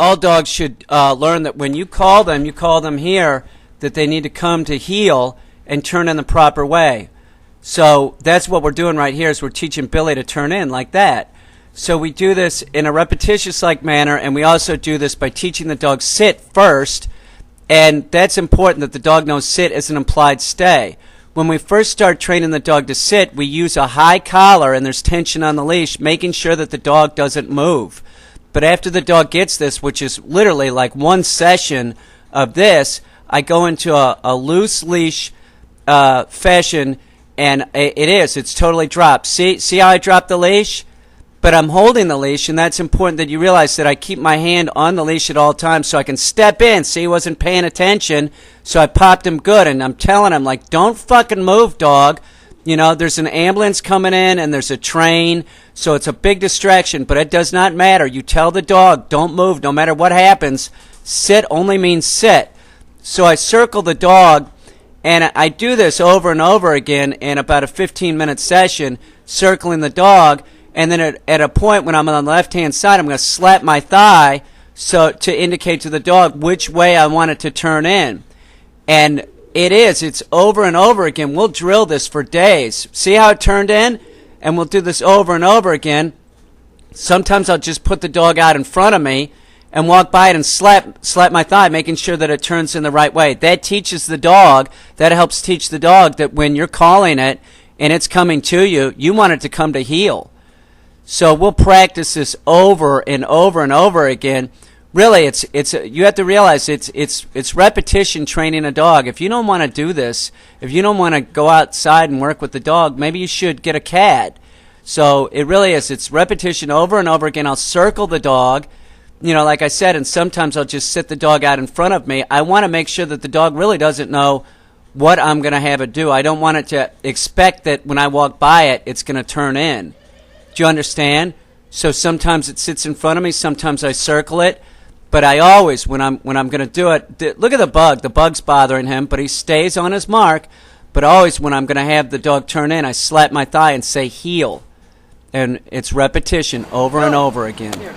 all dogs should learn that when you call them here, that they need to come to heel and turn in the proper way. So that's what we're doing right here is we're teaching Billy to turn in like that. So we do this in a repetitious-like manner, and we also do this by teaching the dog sit first, and that's important that the dog knows sit as an implied stay. When we first start training the dog to sit, we use a high collar and there's tension on the leash, making sure that the dog doesn't move. But after the dog gets this, which is literally like one session of this, I go into a loose leash fashion, and it's totally dropped. See how I dropped the leash? But I'm holding the leash, and that's important that you realize that I keep my hand on the leash at all times so I can step in. See, he wasn't paying attention, so I popped him good, and I'm telling him, like, don't fucking move, dog. You know, there's an ambulance coming in, and there's a train, so it's a big distraction, but it does not matter. You tell the dog, don't move, no matter what happens. Sit only means sit. So I circle the dog, and I do this over and over again in about a 15-minute session, circling the dog. And then at a point when I'm on the left-hand side, I'm going to slap my thigh so to indicate to the dog which way I want it to turn in. And it's over and over again. We'll drill this for days. See how it turned in? And we'll do this over and over again. Sometimes I'll just put the dog out in front of me and walk by it and slap my thigh, making sure that it turns in the right way. That teaches the dog, that helps teach the dog that when you're calling it and it's coming to you, you want it to come to heel. So we'll practice this over and over and over again. Really, you have to realize it's repetition training a dog. If you don't want to do this, if you don't want to go outside and work with the dog, maybe you should get a cat. So it really is. It's repetition over and over again. I'll circle the dog, you know, like I said, and sometimes I'll just sit the dog out in front of me. I want to make sure that the dog really doesn't know what I'm going to have it do. I don't want it to expect that when I walk by it, it's going to turn in. Do you understand? So sometimes it sits in front of me, sometimes I circle it, but I always, when I'm going to do it, look at the bug. The bug's bothering him, but he stays on his mark. But always when I'm going to have the dog turn in, I slap my thigh and say heel. And it's repetition over and over again. Here.